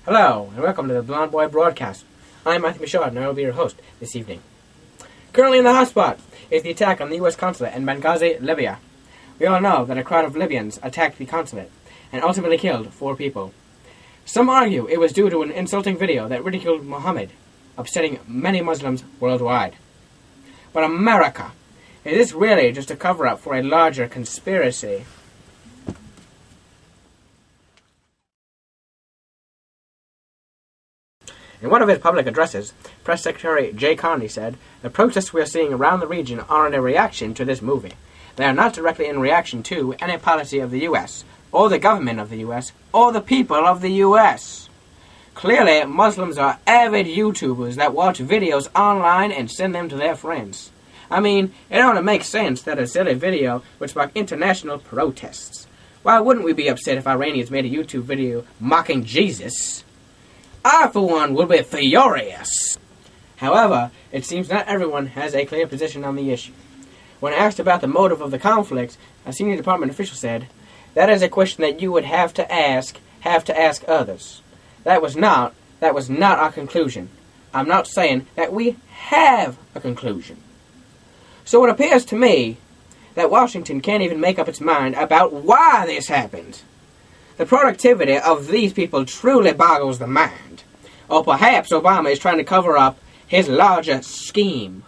Hello, and welcome to the Blond Boy Broadcast. I'm Matthew Michaud, and I will be your host this evening. Currently in the hotspot is the attack on the U.S. consulate in Benghazi, Libya. We all know that a crowd of Libyans attacked the consulate and ultimately killed 4 people. Some argue it was due to an insulting video that ridiculed Muhammad, upsetting many Muslims worldwide. But America, is this really just a cover-up for a larger conspiracy? In one of his public addresses, Press Secretary Jay Carney said, "The protests we are seeing around the region aren't a reaction to this movie. They are not directly in reaction to any policy of the U.S., or the government of the U.S., or the people of the U.S. Clearly, Muslims are avid YouTubers that watch videos online and send them to their friends. I mean, it only makes sense that a silly video would spark international protests. Why wouldn't we be upset if Iranians made a YouTube video mocking Jesus? I, for one, would be furious." However, it seems not everyone has a clear position on the issue. When asked about the motive of the conflict, a senior department official said, "That is a question that you would have to ask others. That was not our conclusion. I'm not saying that we have a conclusion." So it appears to me that Washington can't even make up its mind about why this happened. The productivity of these people truly boggles the mind. Or perhaps Obama is trying to cover up his larger scheme.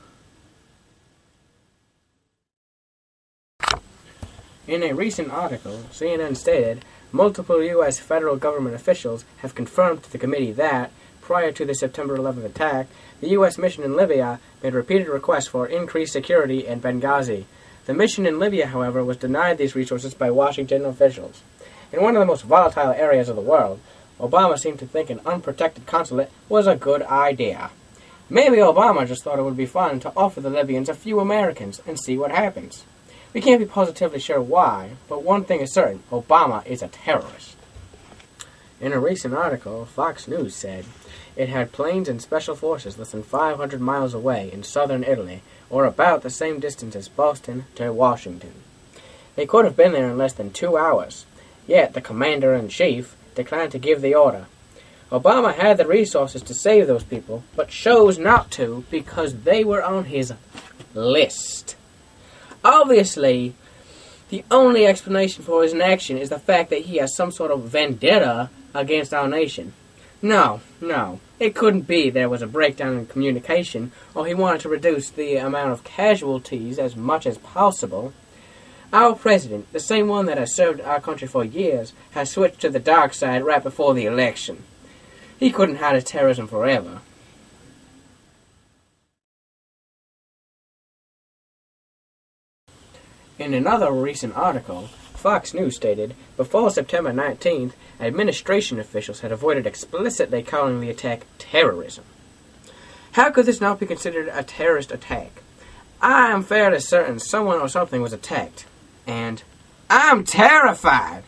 In a recent article, CNN stated, multiple U.S. federal government officials have confirmed to the committee that, prior to the September 11th attack, the U.S. mission in Libya made repeated requests for increased security in Benghazi. The mission in Libya, however, was denied these resources by Washington officials. In one of the most volatile areas of the world, Obama seemed to think an unprotected consulate was a good idea. Maybe Obama just thought it would be fun to offer the Libyans a few Americans and see what happens. We can't be positively sure why, but one thing is certain, Obama is a terrorist. In a recent article, Fox News said it had planes and special forces less than 500 miles away in southern Italy, or about the same distance as Boston to Washington. They could have been there in less than 2 hours. Yet the commander-in-chief declined to give the order. Obama had the resources to save those people, but chose not to because they were on his list. Obviously, the only explanation for his inaction is the fact that he has some sort of vendetta against our nation. No, it couldn't be there was a breakdown in communication, or he wanted to reduce the amount of casualties as much as possible. Our president, the same one that has served our country for years, has switched to the dark side right before the election. He couldn't hide his terrorism forever. In another recent article, Fox News stated, before September 19th, administration officials had avoided explicitly calling the attack terrorism. How could this not be considered a terrorist attack? I am fairly certain someone or something was attacked. And I'm terrified.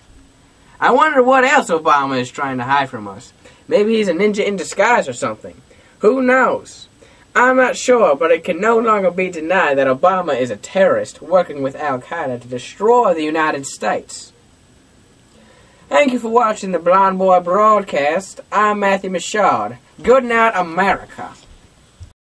I wonder what else Obama is trying to hide from us. Maybe he's a ninja in disguise or something. Who knows? I'm not sure, but it can no longer be denied that Obama is a terrorist working with Al-Qaeda to destroy the United States. Thank you for watching the Blond Boy Broadcast. I'm Matthew Michaud. Good night, America.